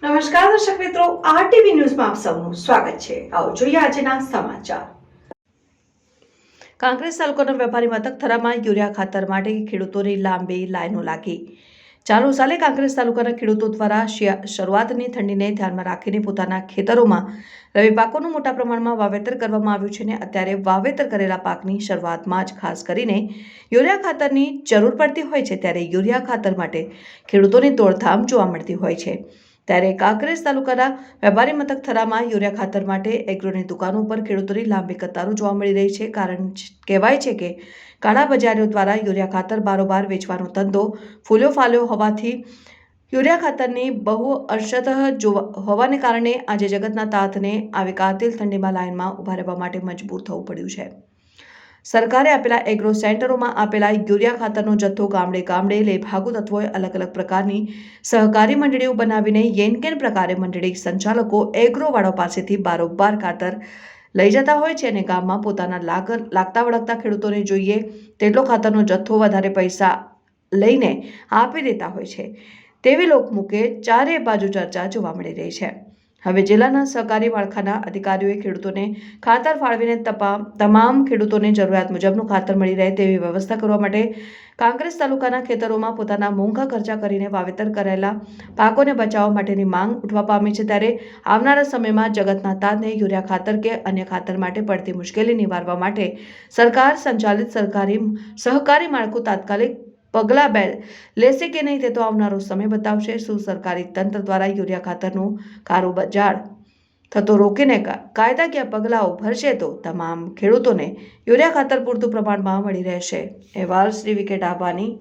નમસ્કાર દર્શક મિત્રો, આરટીવી ન્યૂઝમાં આપ સૌનું સ્વાગત છે। આવો જોઈએ આજના સમાચાર। કાંકરેજ તાલુકાના વેપારી મથક થરામાં યુરિયા ખાતર માટે ખેડૂતોની લાંબી લાઈનો લાગી। ચાલુ સાલે કાંકરેજ તાલુકાના ખેડૂતો દ્વારા શરૂઆતની ઠંડીને ધ્યાનમાં રાખીને પોતાના ખેતરોમાં રવિ પાકોનું મોટા પ્રમાણમાં વાવેતર કરવામાં આવ્યું છે અને અત્યારે વાવેતર કરેલા પાકની શરૂઆતમાં જ ખાસ કરીને યુરિયા ખાતરની જરૂર પડતી હોય છે, ત્યારે યુરિયા ખાતર માટે ખેડૂતોની દોડધામ જોવા મળતી હોય છે। ત્યારે કાંકરેજ તાલુકાના વેપારી મથક થરામાં યુરિયા ખાતર માટે એગ્રોની દુકાનો પર ખેડૂતોની લાંબી કતારો જોવા મળી રહી છે। કારણ કહેવાય છે કે કાળા બજારીઓ દ્વારા યુરિયા ખાતર બારોબાર વેચવાનો ધંધો ફૂલ્યો ફાલ્યો હોવાથી યુરિયા ખાતરની બહુ અછત હોવાને કારણે આજે જગતના તાતને આવી કાતિલ ઠંડીમાં લાઇનમાં ઊભા રહેવા માટે મજબૂર થવું પડ્યું છે। સરકારે આપેલા એગ્રો સેન્ટરોમાં આપેલા યુરિયા ખાતરનો જથ્થો ગામડે ગામડે લઈ ભાગુ તત્વોએ અલગ અલગ પ્રકારની સહકારી મંડળીઓ બનાવીને યેનકેન પ્રકારે મંડળી સંચાલકો એગ્રોવાળો પાસેથી બારોબાર ખાતર લઈ જતા હોય છે અને ગામમાં પોતાના લાગતા વળગતા ખેડૂતોને જોઈએ તેટલો ખાતરનો જથ્થો વધારે પૈસા લઈને આપી દેતા હોય છે તેવી લોકમુખે ચારે બાજુ ચર્ચા જોવા મળી રહી છે। હવે જિલ્લાના સહકારી માળખાના અધિકારીઓએ ખેડૂતોને ખાતર ફાળવીને તમામ ખેડૂતોને જરૂરિયાત મુજબનું ખાતર મળી રહે તેવી વ્યવસ્થા કરવા માટે કાંકરેજ તાલુકાના ખેતરોમાં પોતાના મોંઘા ખર્ચા કરીને વાવેતર કરેલા પાકોને બચાવવા માટેની માંગ ઉઠવા પામી છે। ત્યારે આવનારા સમયમાં જગતના તાતને યુરિયા ખાતર કે અન્ય ખાતર માટે પડતી મુશ્કેલી નિવારવા માટે સરકાર સંચાલિત સહકારી માળખું તાત્કાલિક પગલાં લેશે કે નહીં તે તો આવનારો સમય બતાવશે। શું સરકારી તંત્ર દ્વારા યુરિયા ખાતરનું કારોબાર થતો રોકીને કાયદાકીય પગલાઓ ભરશે તો તમામ ખેડૂતોને યુરિયા ખાતર પૂરતું પ્રમાણમાં મળી રહેશે। અહેવાલ શ્રી વિકે ડાબાની,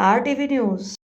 આરટીવી ન્યૂઝ।